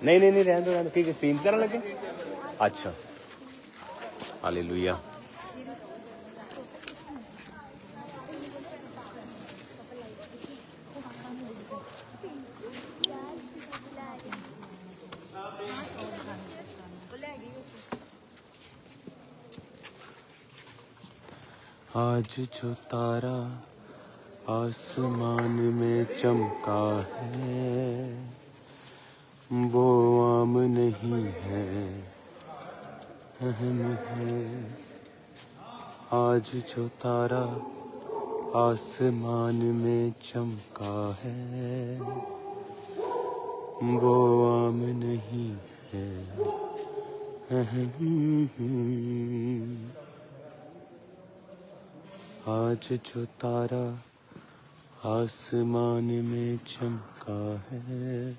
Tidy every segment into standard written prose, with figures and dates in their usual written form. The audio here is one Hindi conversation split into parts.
नहीं नहीं नहीं, रहने दो रहने दो, ठीक है। सीन करने लगे, अच्छा। हालेलुया। आज जो तारा आसमान में चमका है वो आम नहीं है, अहम है। आज जो तारा आसमान में चमका है वो आम नहीं है, अहम। आज जो तारा आसमान में चमका है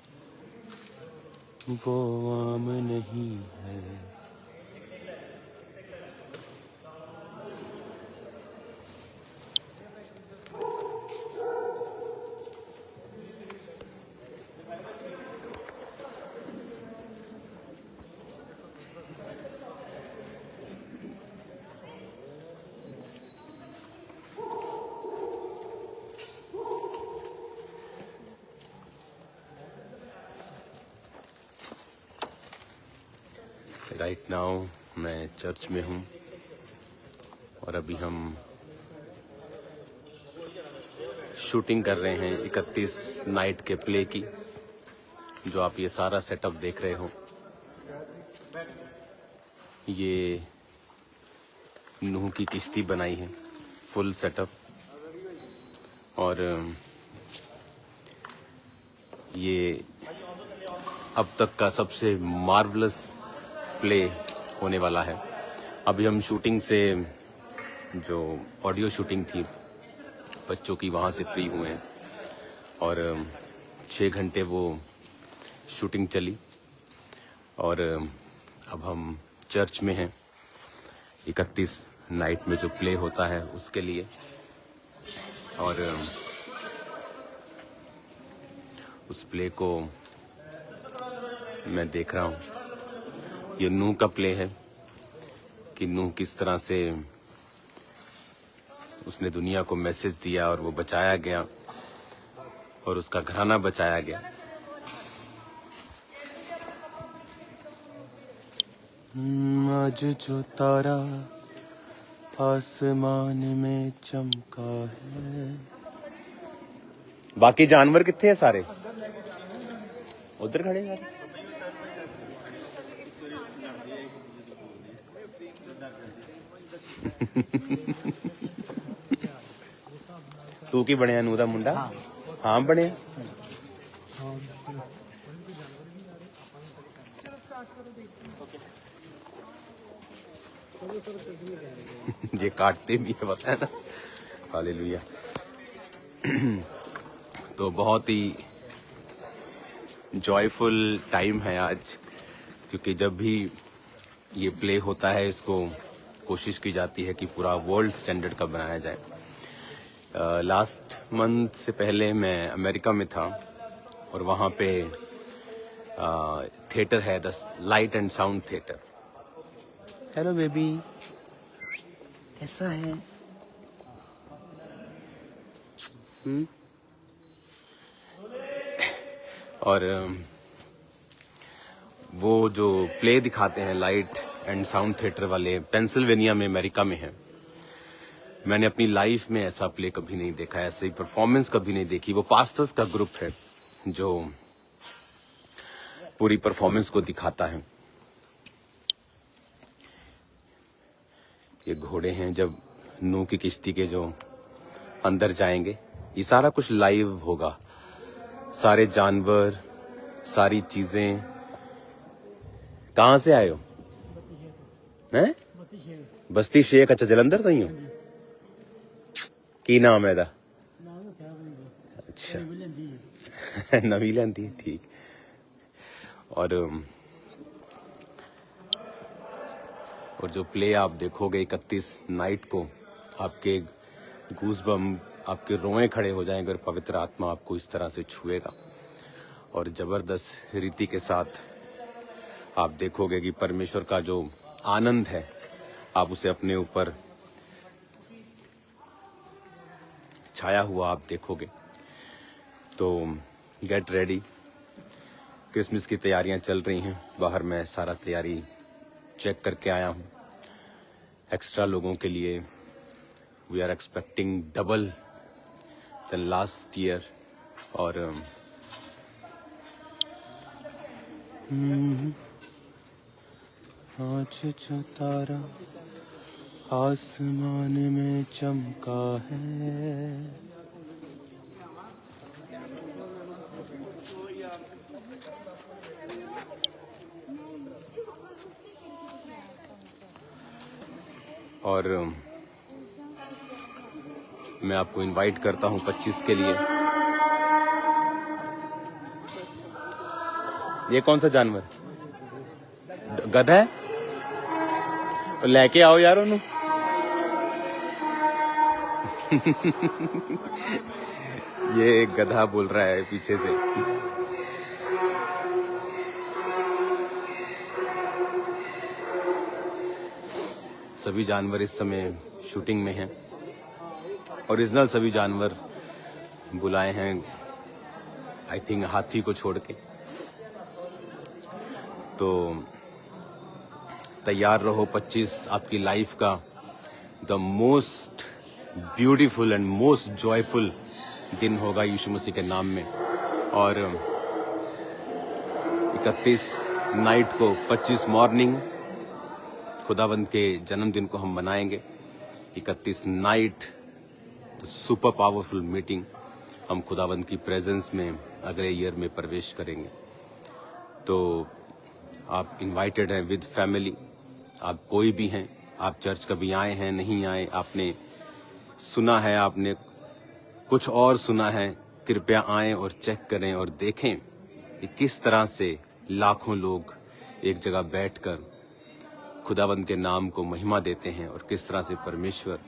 वो आम नहीं है। राइट नाउ मैं चर्च में हूँ और अभी हम शूटिंग कर रहे हैं 31 नाइट के प्ले की, जो आप ये सारा सेटअप देख रहे हो। ये नूह की किश्ती बनाई है, फुल सेटअप। और ये अब तक का सबसे मार्वलस प्ले होने वाला है। अभी हम शूटिंग से, जो ऑडियो शूटिंग थी बच्चों की, वहाँ से फ्री हुए हैं और 6 घंटे वो शूटिंग चली। और अब हम चर्च में हैं 31 नाइट में जो प्ले होता है उसके लिए। और उस प्ले को मैं देख रहा हूँ। ये नूह का प्ले है कि नूह किस तरह से उसने दुनिया को मैसेज दिया और वो बचाया गया और उसका घराना बचाया गया। आज जो तारा आसमान में चमका है। बाकी जानवर कितने हैं? सारे उधर खड़े हैं। तू की बने नूह दा मुंडा? हाँ बने। ये काटते भी है, पता है ना। हालेलुया। तो बहुत ही जॉयफुल टाइम है आज, क्योंकि जब भी ये प्ले होता है इसको कोशिश की जाती है कि पूरा वर्ल्ड स्टैंडर्ड का बनाया जाए। लास्ट मंथ से पहले मैं अमेरिका में था और वहाँ पे थिएटर है, the light and sound theatre. Hello baby, कैसा है? और वो जो प्ले दिखाते हैं लाइट एंड साउंड थिएटर वाले, पेंसिल्वेनिया में, अमेरिका में है। मैंने अपनी लाइफ में ऐसा प्ले कभी नहीं देखा, ऐसी परफॉर्मेंस कभी नहीं देखी। वो पास्टर्स का ग्रुप है जो पूरी परफॉर्मेंस को दिखाता है। ये घोड़े हैं जब नूह की किश्ती के जो अंदर जाएंगे, ये सारा कुछ लाइव होगा। सारे जानवर, सारी चीजें। कहाँ से आए हो? हैं? बस्ती शेख। अच्छा, जलंधर तो ही हो। की नाम है दा? अच्छा, नवी लेंदी, ठीक। और जो प्ले आप देखोगे 31 नाइट को, आपके गूज़बम्प, आपके रोए खड़े हो जाएंगे और पवित्र आत्मा आपको इस तरह से छुएगा और जबरदस्त रीति के साथ आप देखोगे कि परमेश्वर का जो आनंद है आप उसे अपने ऊपर छाया हुआ आप देखोगे। तो गेट रेडी, क्रिसमस की तैयारियां चल रही हैं बाहर। मैं सारा तैयारी चेक करके आया हूं। एक्स्ट्रा लोगों के लिए we are expecting double than last year. और आज जो तारा आसमान में चमका है, और मैं आपको इनवाइट करता हूं 25 के लिए। ये कौन सा जानवर? गधा है? लेके आओ यार उन्हें। ये गधा बोल रहा है पीछे से। सभी जानवर इस समय शूटिंग में हैं। ओरिजिनल सभी जानवर बुलाए हैं, आई थिंक हाथी को छोड़ के। तो तैयार रहो। 25 आपकी लाइफ का the most beautiful and most joyful दिन होगा यीशु मसीह के नाम में। और 31 नाइट को 25 मॉर्निंग खुदावंद के जन्मदिन को हम मनाएंगे। 31 नाइट सुपर पावरफुल मीटिंग, हम खुदावंद की प्रेजेंस में अगले ईयर में प्रवेश करेंगे। तो आप इनवाइटेड हैं विद फैमिली। आप कोई भी हैं, आप चर्च कभी आए हैं नहीं आए, आपने सुना है, आपने कुछ और सुना है, कृपया आएं और चेक करें और देखें कि किस तरह से लाखों लोग एक जगह बैठकर खुदावंद के नाम को महिमा देते हैं और किस तरह से परमेश्वर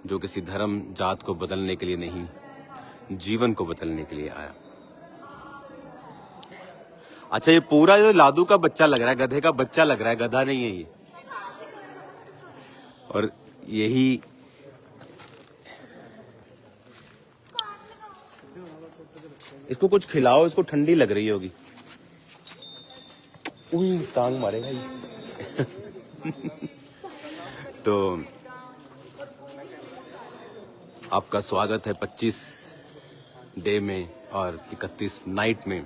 जो किसी धर्म जात को बदलने के लिए नहीं, जीवन को बदलने के लिए आया। अच्छा, ये पूरा जो लादू का बच्चा लग रहा है, गधे का बच्चा लग रहा है, गधा नहीं है ये। और यही इसको कुछ खिलाओ, इसको ठंडी लग रही होगी। टांग मारेगा ये। तो आपका स्वागत है 25 डे में और 31 नाइट में।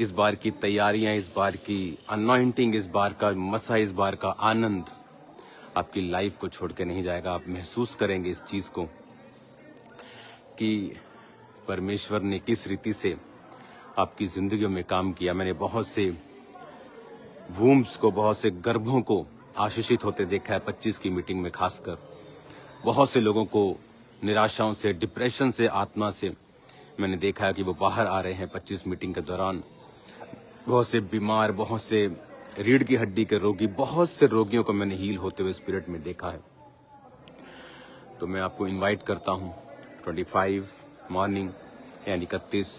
इस बार की तैयारियां, इस बार की अनॉइंटिंग, इस बार का मसा, इस बार का आनंद आपकी लाइफ को छोड़ के नहीं जाएगा। आप महसूस करेंगे इस चीज को कि परमेश्वर ने किस रीति से आपकी जिंदगियों में काम किया। मैंने बहुत से वूम्स को, बहुत से गर्भों को आशीषित होते देखा है 25 की मीटिंग में। खासकर बहुत से लोगों को निराशाओं से, डिप्रेशन से, आत्मा से मैंने देखा है कि वो बाहर आ रहे हैं 25 मीटिंग के दौरान। बहुत से बीमार, बहुत से रीढ़ की हड्डी के रोगी, बहुत से रोगियों को मैंने हील होते हुए स्पिरिट में देखा है। तो मैं आपको इनवाइट करता हूं 25 मॉर्निंग यानी 31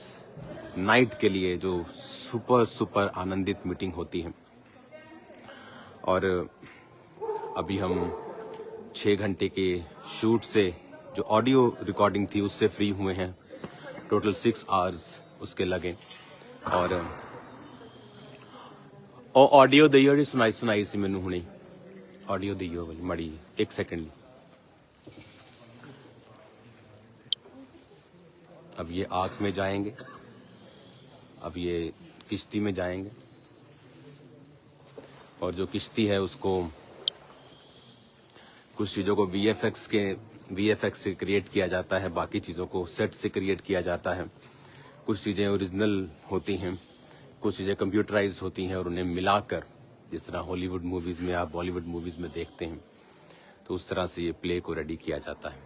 नाइट के लिए, जो सुपर आनंदित मीटिंग होती है। और अभी हम 6 घंटे के शूट से, जो ऑडियो रिकॉर्डिंग थी उससे फ्री हुए हैं। टोटल 6 आवर्स उसके लगे। और ऑडियो दईओ सुनाई सी मैनू हुणे, ऑडियो दईओ वाली मड़ी 1 सेकंड। अब ये आग में जाएंगे, अब ये किश्ती में जाएंगे। और जो किश्ती है उसको कुछ चीज़ों को VFX से क्रिएट किया जाता है, बाकी चीज़ों को सेट से क्रिएट किया जाता है। कुछ चीज़ें ओरिजिनल होती हैं, कुछ चीज़ें कंप्यूटराइज्ड होती हैं और उन्हें मिलाकर, जिस तरह हॉलीवुड मूवीज़ में आप बॉलीवुड मूवीज़ में देखते हैं, तो उस तरह से ये प्ले को रेडी किया जाता है।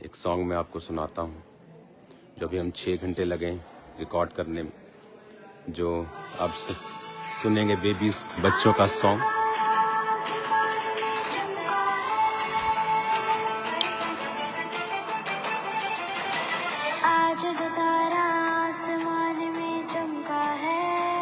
एक सॉन्ग मैं आपको सुनाता हूँ जो भी हम 6 घंटे लगे रिकॉर्ड करने में, जो अब सुनेंगे बेबीज, बच्चों का सॉन्ग। आज जो तारा आसमान में चमका है,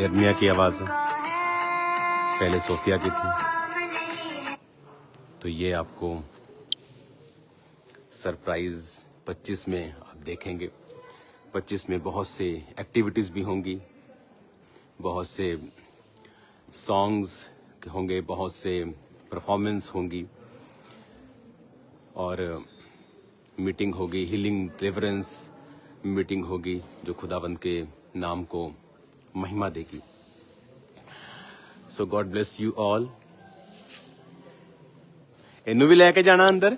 यर्मिया की आवाज़ है, पहले सोफिया की थी। तो ये आपको सरप्राइज 25 में आप देखेंगे। 25 में बहुत से एक्टिविटीज़ भी होंगी, बहुत से सॉन्ग्स होंगे, बहुत से परफॉर्मेंस होंगी और मीटिंग होगी, हीलिंग डिलीवरेंस मीटिंग होगी जो खुदावंद के नाम को महिमा देगी। सो गॉड ब्लेस यू ऑल। इन्नू भी लेके जाना अंदर।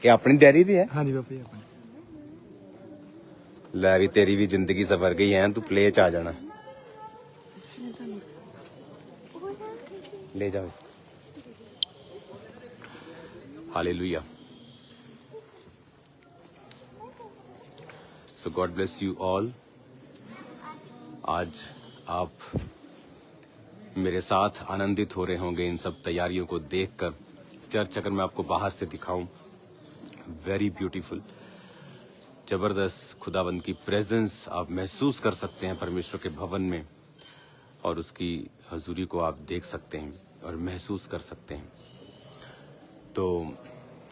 क्या अपनी डैरी दी है? हाँ जी पापा जी अपनी। लै भी तेरी भी जिंदगी सवर गई है, तू प्ले च आ जाना। ले जाओ इसको। Hallelujah. So God bless you all. आज आप मेरे साथ आनंदित हो रहे होंगे इन सब तैयारियों को देखकर। चर्च अगर मैं आपको बाहर से दिखाऊं, वेरी ब्यूटीफुल, जबरदस्त खुदावंद की प्रेजेंस आप महसूस कर सकते हैं परमेश्वर के भवन में, और उसकी हजूरी को आप देख सकते हैं और महसूस कर सकते हैं। तो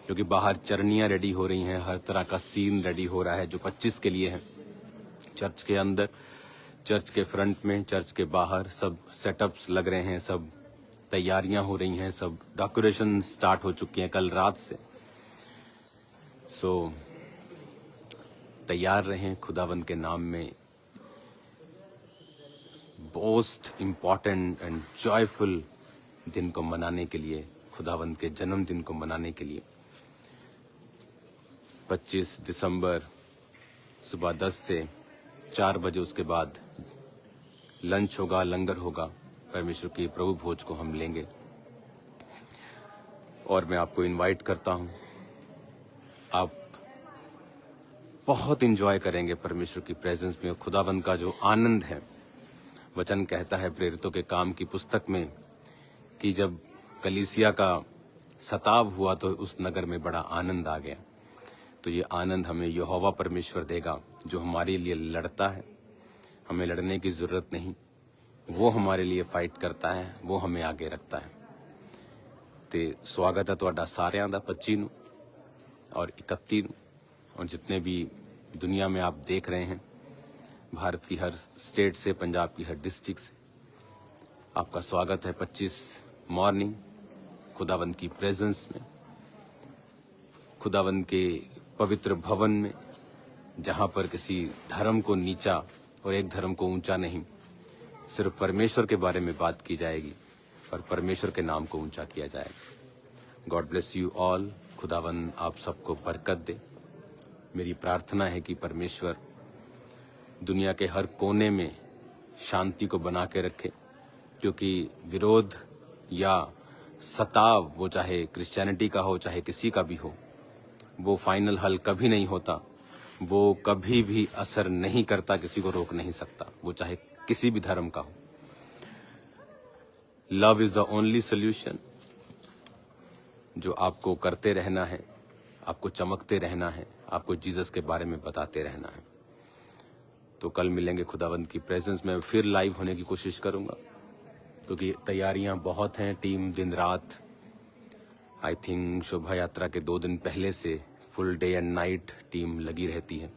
क्योंकि बाहर चरनियाँ रेडी हो रही हैं, हर तरह का सीन रेडी हो रहा है जो 25 के लिए है। चर्च के अंदर, चर्च के फ्रंट में, चर्च के बाहर सब सेटअप्स लग रहे हैं, सब तैयारियां हो रही हैं, सब डेकोरेशन स्टार्ट हो चुकी हैं कल रात से। सो तैयार रहें खुदावंद के नाम में मोस्ट इम्पॉर्टेंट एंड जॉयफुल दिन को मनाने के लिए, खुदावंद के जन्मदिन को मनाने के लिए। 25 दिसंबर सुबह 10 से 4 बजे, उसके बाद लंच होगा, लंगर होगा, परमेश्वर की प्रभु भोज को हम लेंगे। और मैं आपको इनवाइट करता हूं, आप बहुत एंजॉय करेंगे परमेश्वर की प्रेजेंस में। खुदावंद का जो आनंद है, वचन कहता है प्रेरितों के काम की पुस्तक में कि जब कलीसिया का सताव हुआ तो उस नगर में बड़ा आनंद आ गया। तो ये आनंद हमें यहोवा परमेश्वर देगा जो हमारे लिए लड़ता है। हमें लड़ने की जरूरत नहीं, वो हमारे लिए फाइट करता है, वो हमें आगे रखता है। ते स्वागत है तुहाडा सारियां दा 25 नूं और 31 नूं, और जितने भी दुनिया में आप देख रहे हैं, भारत की हर स्टेट से, पंजाब की हर डिस्ट्रिक्ट से, आपका स्वागत है 25 मॉर्निंग खुदावंद की प्रेजेंस में, खुदावंद के पवित्र भवन में, जहां पर किसी धर्म को नीचा और एक धर्म को ऊंचा नहीं, सिर्फ परमेश्वर के बारे में बात की जाएगी और परमेश्वर के नाम को ऊंचा किया जाएगा। God bless you all. खुदावंद आप सबको बरकत दे। मेरी प्रार्थना है कि परमेश्वर दुनिया के हर कोने में शांति को बना के रखे, क्योंकि विरोध या सताव, वो चाहे क्रिश्चियनिटी का हो चाहे किसी का भी हो, वो फाइनल हल कभी नहीं होता, वो कभी भी असर नहीं करता, किसी को रोक नहीं सकता, वो चाहे किसी भी धर्म का हो। Love is the only solution, जो आपको करते रहना है, आपको चमकते रहना है, आपको जीसस के बारे में बताते रहना है। तो कल मिलेंगे खुदावंद की प्रेजेंस में, फिर लाइव होने की कोशिश करूंगा, क्योंकि तैयारियां बहुत हैं। टीम दिन रात, आई थिंक शोभा यात्रा के 2 दिन पहले से full day and night team लगी रहती है,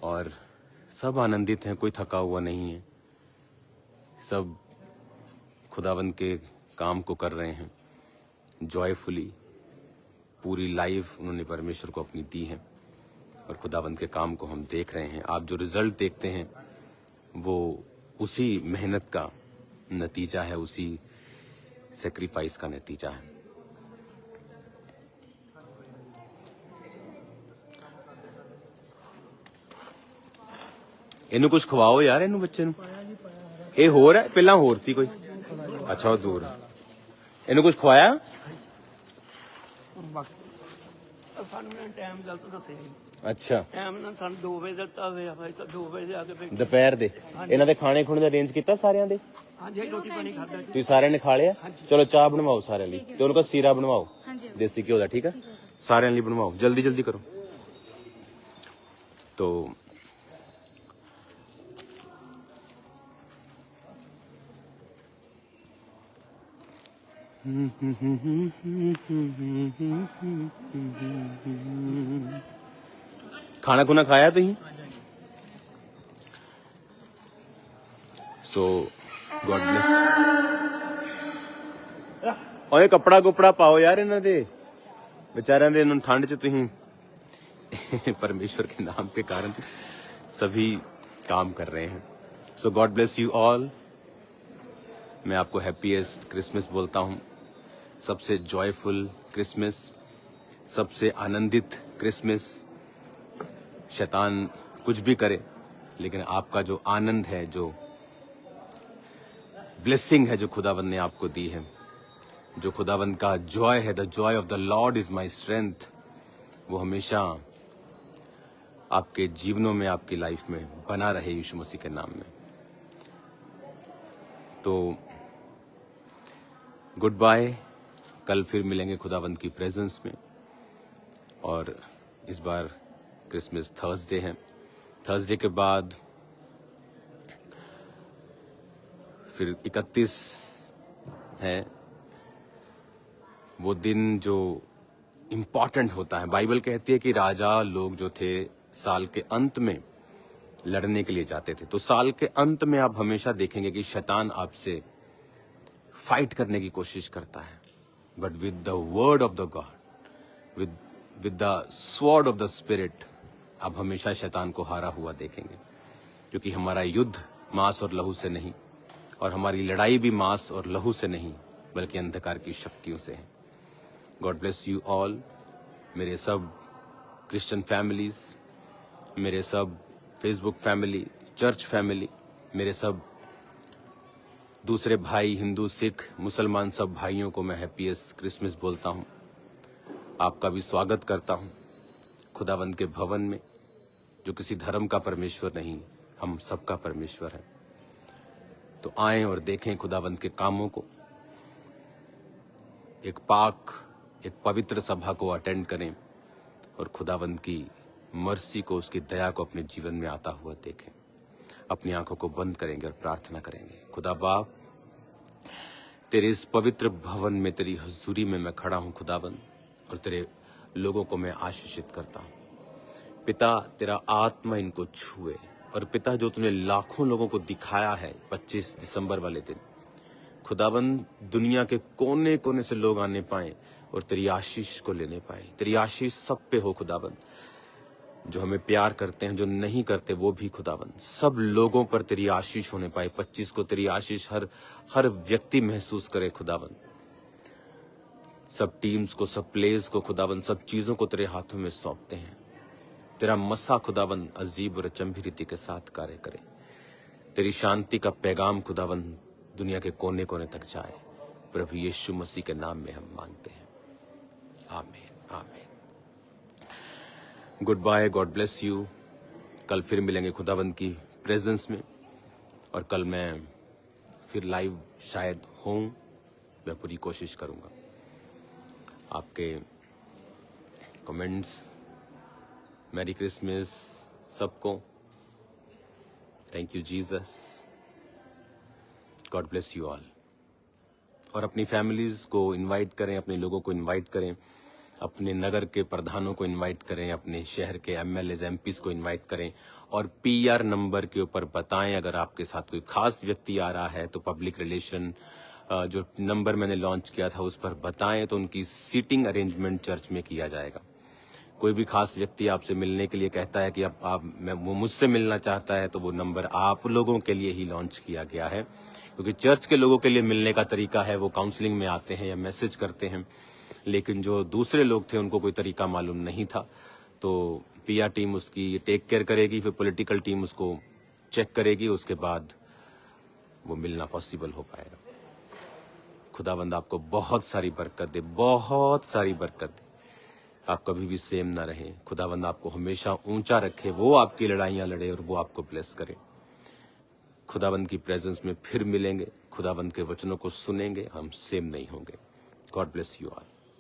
और सब आनंदित हैं, कोई थका हुआ नहीं है, सब खुदावंद के काम को कर रहे हैं जॉयफुली। पूरी लाइफ उन्होंने परमेश्वर को अपनी दी है और खुदावंद के काम को हम देख रहे हैं। आप जो रिजल्ट देखते हैं वो उसी मेहनत का नतीजा है, उसी सेक्रीफाइस का नतीजा है। इन्हू कुछ खवाओ यार, इन्हू बच्चे नू। ये होर है, पहला होर सी कोई। अच्छा वो दूर। इन्हू कुछ खवाया? अच्छा ਸਾਨੂੰ 2 ਵਜੇ ਦਿੱਤਾ ਹੋਇਆ ਭਾਈ, ਤਾਂ 2 ਵਜੇ ਆ ਕੇ ਬੈਠੇ ਦੁਪਹਿਰ ਦੇ ਇਹਨਾਂ ਦੇ ਖਾਣੇ ਖੁਣੇ ਦਾ ਅਰੇਂਜ ਕੀਤਾ ਸਾਰਿਆਂ ਦੇ? ਹਾਂਜੀ ਰੋਟੀ ਪਾਣੀ ਖਾਦਾ ਜੀ। ਤੁਸੀਂ ਸਾਰਿਆਂ ਨੇ ਖਾ ਲਿਆ? ਚਲੋ ਚਾਹ ਬਣਵਾਓ ਸਾਰਿਆਂ ਲਈ, ਤੇ ਉਹਨਾਂ ਦਾ ਸੀਰਾ ਬਣਵਾਓ ਦੇਸੀ ਘਿਓ ਦਾ, ਠੀਕ ਹੈ? ਸਾਰਿਆਂ ਲਈ ਬਣਵਾਓ, ਜਲਦੀ ਜਲਦੀ ਕਰੋ। तो खाना खुना खाया तुही? सो गॉड ब्लेस। ओए कपड़ा कुपड़ा पाओ यार इन्हां दे बेचारियां दे, इन्हां ठंड च तुही परमेश्वर के नाम के कारण सभी काम कर रहे हैं। सो गॉड ब्लेस यू ऑल। मैं आपको हैप्पीएस्ट क्रिसमस बोलता हूँ, सबसे जॉयफुल क्रिसमस, सबसे आनंदित क्रिसमस। शैतान कुछ भी करे, लेकिन आपका जो आनंद है, जो ब्लेसिंग है जो खुदावंद ने आपको दी है, जो खुदावंद का जॉय है, the Joy of the Lord is my strength, वो हमेशा आपके जीवनों में, आपकी लाइफ में बना रहे यीशु मसीह के नाम में। तो गुड बाय, कल फिर मिलेंगे खुदावंद की प्रेजेंस में। और इस बार क्रिसमस थर्सडे है, थर्सडे के बाद फिर 31 है, वो दिन जो इम्पॉर्टेंट होता है। बाइबल कहती है कि राजा लोग जो थे साल के अंत में लड़ने के लिए जाते थे। तो साल के अंत में आप हमेशा देखेंगे कि शैतान आपसे फाइट करने की कोशिश करता है, but with the word of the God, with the sword of the spirit, आप हमेशा शैतान को हारा हुआ देखेंगे। क्योंकि हमारा युद्ध मांस और लहू से नहीं, और हमारी लड़ाई भी मांस और लहू से नहीं, बल्कि अंधकार की शक्तियों से है। God bless you all. मेरे सब क्रिश्चियन फैमिलीज, मेरे सब फेसबुक फैमिली, चर्च फैमिली, मेरे सब दूसरे भाई, हिंदू, सिख, मुसलमान, सब भाइयों को मैं हैप्पीएस्ट क्रिसमस बोलता हूँ। आपका भी स्वागत करता हूँ खुदावंद के भवन में, जो किसी धर्म का परमेश्वर नहीं, हम सबका परमेश्वर है। तो आएं और देखें खुदावंद के कामों को, एक पाक, एक पवित्र सभा को अटेंड करें और खुदावंद की मर्सी को, उसकी दया को अपने जीवन में आता हुआ देखें। अपनी आंखों को बंद करेंगे और प्रार्थना करेंगे। खुदा बाप, तेरे इस पवित्र भवन में, तेरी हजूरी में मैं खड़ा हूं खुदावंद, और तेरे लोगों को मैं आशीषित करता हूं। पिता, तेरा आत्मा इनको छुए, और पिता जो तूने लाखों लोगों को दिखाया है 25 दिसंबर वाले दिन, खुदावंद दुनिया के कोने कोने से लोग आने पाए और तेरी आशीष को लेने पाए। तेरी आशीष सब पे हो खुदावंद, जो हमें प्यार करते हैं, जो नहीं करते वो भी खुदावंद, सब लोगों पर तेरी आशीष होने पाए। 25 को तेरी आशीष हर व्यक्ति महसूस करे खुदावंद। सब टीम्स को, सब प्लेयर्स को खुदावंद, सब चीजों को तेरे हाथों में सौंपते हैं। तेरा मसा खुदावंद अजीब और अचंभी रीति के साथ कार्य करे। तेरी शांति का पैगाम खुदावंद दुनिया के कोने कोने तक जाए। प्रभु यीशु मसीह के नाम में हम मांगते हैं, आमीन, आमीन। Good bye, God bless you. कल फिर मिलेंगे खुदावंद की प्रेजेंस में, और कल मैं फिर लाइव शायद हूँ, मैं पूरी कोशिश करूँगा। आपके कमेंट्स, मैरी क्रिसमस सबको, thank you Jesus, God bless you all. और अपनी फैमिलीज को इनवाइट करें, अपने लोगों को इनवाइट करें, अपने नगर के प्रधानों को इनवाइट करें, अपने शहर के एमएलएज, एमपीज को इनवाइट करें, और पीआर नंबर के ऊपर बताएं। अगर आपके साथ कोई खास व्यक्ति आ रहा है तो पब्लिक रिलेशन जो नंबर मैंने लॉन्च किया था उस पर बताएं, तो उनकी सीटिंग अरेंजमेंट चर्च में किया जाएगा। कोई भी खास व्यक्ति आपसे मिलने के लिए कहता है कि वो मुझसे मिलना चाहता है, तो वो नंबर आप लोगों के लिए ही लॉन्च किया गया है। क्योंकि चर्च के लोगों के लिए मिलने का तरीका है, वो काउंसलिंग में आते हैं या मैसेज करते हैं, लेकिन जो दूसरे लोग थे उनको कोई तरीका मालूम नहीं था। तो पीआर टीम उसकी टेक केयर करेगी, फिर पॉलिटिकल टीम उसको चेक करेगी, उसके बाद वो मिलना पॉसिबल हो पाएगा। खुदावंद आपको बहुत सारी बरकत दे, बहुत सारी बरकत दे। आप कभी भी सेम ना रहे। खुदावंद आपको हमेशा ऊंचा रखे, वो आपकी लड़ाइयां लड़े और वो आपको ब्लेस करे। खुदावंद की प्रेजेंस में फिर मिलेंगे, खुदावंद के वचनों को सुनेंगे, हम सेम नहीं होंगे। God bless you all.